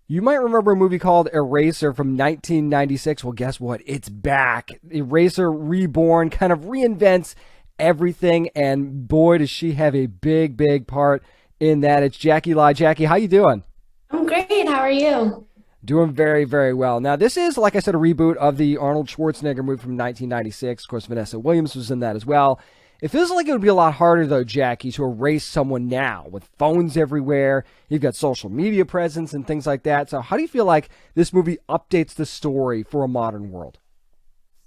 You might remember a movie called Eraser from 1996. Well, guess what? It's back. Eraser Reborn kind of reinvents everything, and boy, does she have a big, big part in that. It's Jacky Lai. Jacky, how you doing? I'm great. How are you? Doing very, very well. Now, this is, like I said, a reboot of the Arnold Schwarzenegger movie from 1996. Of course, Vanessa Williams was in that as well. It feels like it would be a lot harder, though, Jackie, to erase someone now with phones everywhere. You've got social media presence and things like that. So, how do you feel like this movie updates the story for a modern world?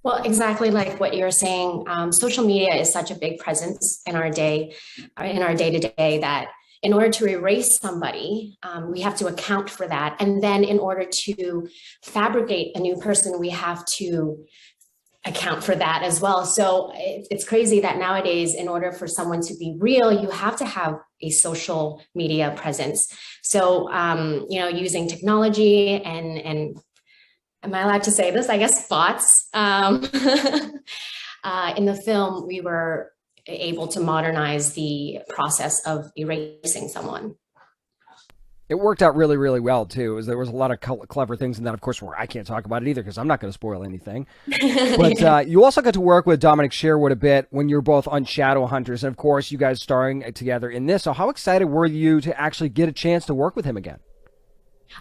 Well, exactly like what you're saying. Social media is such a big presence in our day, in our day to day, that in order to erase somebody, we have to account for that. And then in order to fabricate a new person, we have to account for that as well. So it's crazy that nowadays, in order for someone to be real, you have to have a social media presence. So, using technology and am I allowed to say this? I guess bots. In the film, we were able to modernize the process of erasing someone. It worked out really, really well too. There was a lot of clever things in that, of course, where I can't talk about it either because I'm not going to spoil anything. But you also got to work with Dominic Sherwood a bit when you're both on Shadowhunters, and of course, you guys starring together in this. So, how excited were you to actually get a chance to work with him again?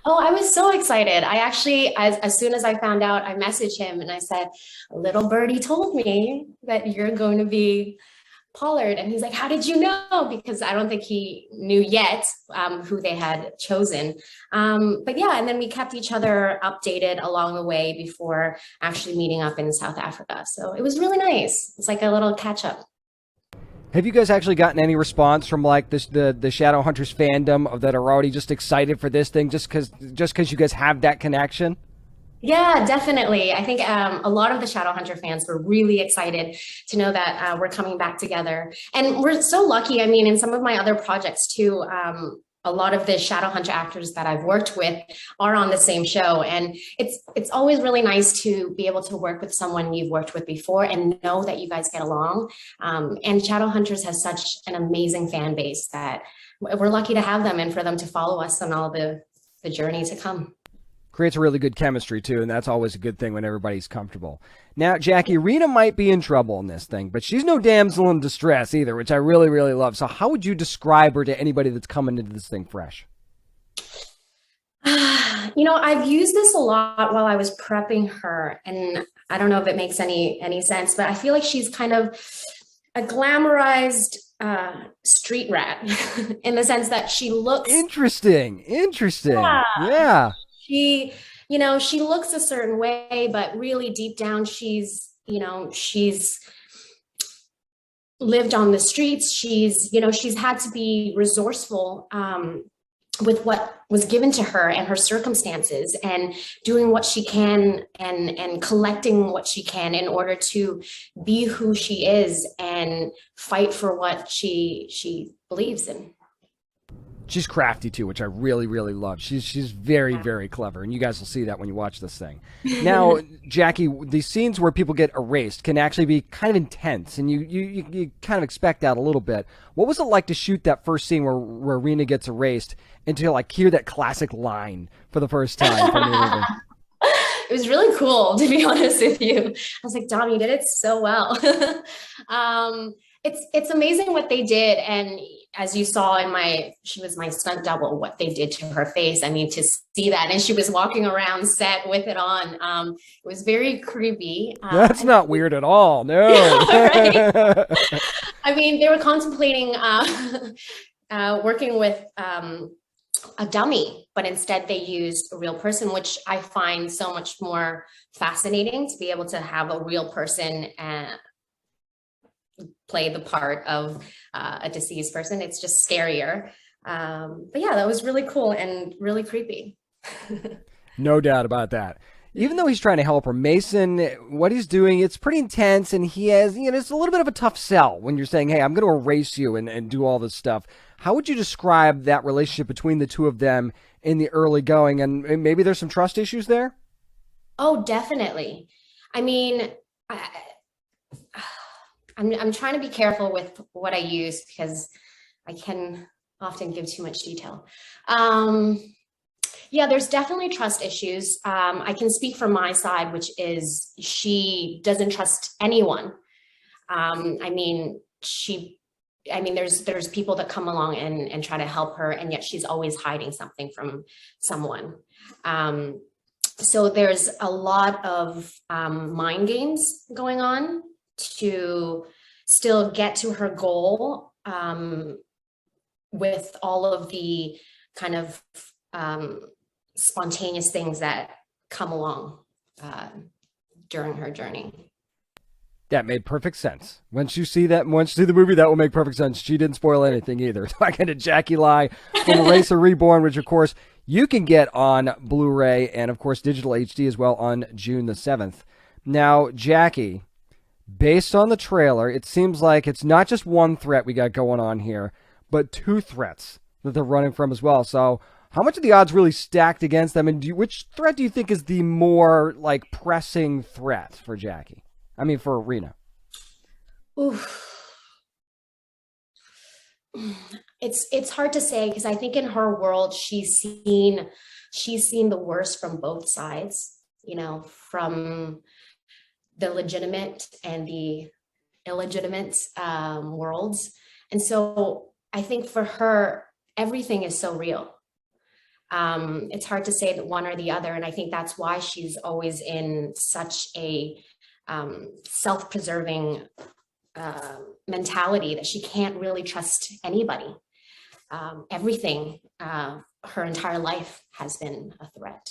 Oh, I was so excited. I actually, as soon as I found out, I messaged him and I said, "A little birdie told me that you're going to be Pollard." And he's like, "How did you know?" Because I don't think he knew yet who they had chosen. But yeah, and then we kept each other updated along the way before actually meeting up in South Africa. So it was really nice. It's like a little catch up. Have you guys actually gotten any response from like the Shadowhunters fandom of that are already just excited for this thing just because you guys have that connection? Yeah, definitely. I think a lot of the Shadowhunter fans were really excited to know that we're coming back together. And we're so lucky. I mean, in some of my other projects too, a lot of the Shadowhunter actors that I've worked with are on the same show. And it's always really nice to be able to work with someone you've worked with before and know that you guys get along. And Shadowhunters has such an amazing fan base that we're lucky to have them and for them to follow us on all the journey to come. Creates a really good chemistry too, and that's always a good thing when everybody's comfortable. Now, Jackie, Rena might be in trouble in this thing, but she's no damsel in distress either, which I really, really love. So, how would you describe her to anybody that's coming into this thing fresh? I've used this a lot while I was prepping her, and I don't know if it makes any sense, but I feel like she's kind of a glamorized street rat in the sense that she looks, Interesting, interesting. yeah, Yeah, she looks a certain way, but really deep down, she's lived on the streets. She's had to be resourceful with what was given to her and her circumstances, and doing what she can and collecting what she can in order to be who she is and fight for what she believes in. she's crafty too, which I really, really love. She's very, very clever, and you guys will see that when you watch this thing. Now, Jackie, the scenes where people get erased can actually be kind of intense, and you kind of expect that a little bit. What was it like to shoot that first scene where Rena gets erased and to like hear that classic line for the first time from the movie? It was really cool, to be honest with you. I was like, Dom, you did it so well. It's amazing what they did. And as you saw she was my stunt double, what they did to her face. I mean, to see that, and she was walking around set with it on. It was very creepy. That's not weird at all. No. Right? I mean, they were contemplating working with a dummy, but instead they used a real person, which I find so much more fascinating to be able to have a real person play the part of a deceased person. It's just scarier. But yeah, that was really cool and really creepy. No doubt about that. Even though he's trying to help her, Mason, what he's doing, it's pretty intense, and he has, it's a little bit of a tough sell when you're saying, hey, I'm going to erase you and do all this stuff. How would you describe that relationship between the two of them in the early going? And maybe there's some trust issues there? Oh, definitely. I mean, I'm trying to be careful with what I use because I can often give too much detail. Um, Yeah, there's definitely trust issues. I can speak from my side, which is she doesn't trust anyone. I mean, there's people that come along and try to help her, and yet she's always hiding something from someone. Um, so there's a lot of mind games going on to still get to her goal, with all of the kind of spontaneous things that come along during her journey. That made perfect sense. Once you see that, once you see the movie, that will make perfect sense. She didn't spoil anything either. Talking to Jacky Lai from Eraser Reborn, which of course you can get on Blu-ray and of course digital HD as well on June the 7th. Now, Jacky, based on the trailer, it seems like it's not just one threat we got going on here, but two threats that they're running from as well. So how much of the odds really stacked against them? And which threat do you think is the more like pressing threat for Jacky? I mean, for Rina. Oof. It's hard to say because I think in her world she's seen the worst from both sides, from the legitimate and the illegitimate worlds. And so I think for her, everything is so real. It's hard to say that one or the other. And I think that's why she's always in such a self-preserving mentality that she can't really trust anybody. Everything, her entire life has been a threat.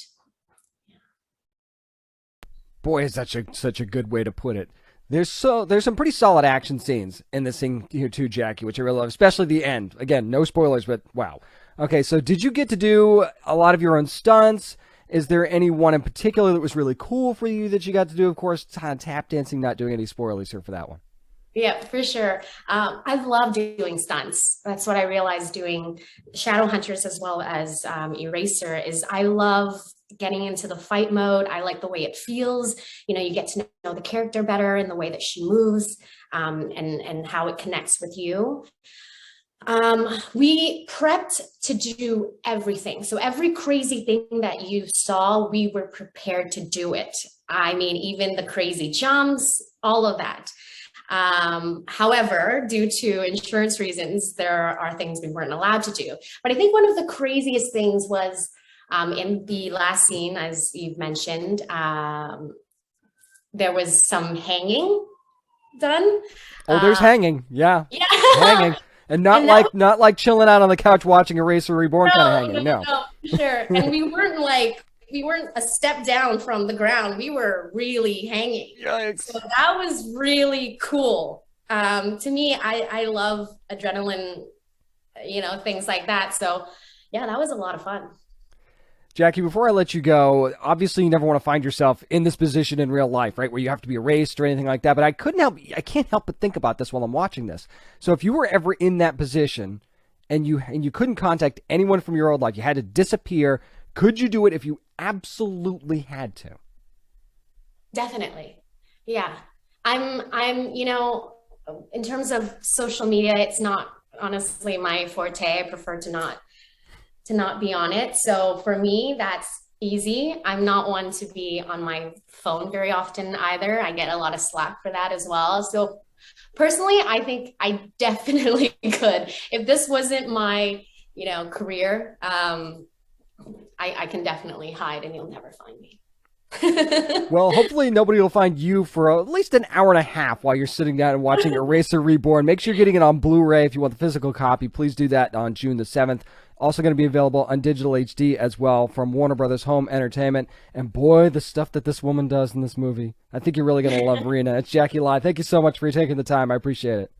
Boy, is that such a good way to put it. There's some pretty solid action scenes in this thing here too, Jacky, which I really love, especially the end. Again, no spoilers, but wow. Okay, so did you get to do a lot of your own stunts? Is there any one in particular that was really cool for you that you got to do? Of course, tap dancing, not doing any spoilers here for that one. Yeah, for sure. I love doing stunts. That's what I realized doing Shadowhunters as well as Eraser is I love getting into the fight mode. I like the way it feels. You get to know the character better and the way that she moves, and how it connects with you. We prepped to do everything. So every crazy thing that you saw, we were prepared to do it. I mean, even the crazy jumps, all of that. However, due to insurance reasons, there are things we weren't allowed to do. But I think one of the craziest things was in the last scene, as you've mentioned, there was some hanging done. Oh, there's hanging. Yeah. Yeah. Hanging. And not like chilling out on the couch watching Eraser Reborn kind of hanging. No. Sure. And we weren't a step down from the ground. We were really hanging. Yikes. So that was really cool. To me, I love adrenaline, things like that. So yeah, that was a lot of fun. Jacky, before I let you go, obviously you never want to find yourself in this position in real life, right? Where you have to be erased or anything like that. But I can't help but think about this while I'm watching this. So if you were ever in that position and you couldn't contact anyone from your old life, you had to disappear, could you do it if you absolutely had to? Definitely. Yeah. I'm, in terms of social media, it's not honestly my forte. I prefer to not be on it. So for me, that's easy. I'm not one to be on my phone very often either. I get a lot of slack for that as well. So personally, I think I definitely could. If this wasn't my, career, I can definitely hide and you'll never find me. Well, hopefully nobody will find you for at least an hour and a half while you're sitting down and watching Eraser Reborn. Make sure you're getting it on Blu-ray if you want the physical copy. Please do that on June the 7th. Also going to be available on digital HD as well from Warner Brothers Home Entertainment. And boy, the stuff that this woman does in this movie. I think you're really going to love Rina. It's Jacky Lai. Thank you so much for taking the time. I appreciate it.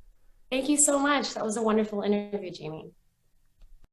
Thank you so much. That was a wonderful interview, Jamie.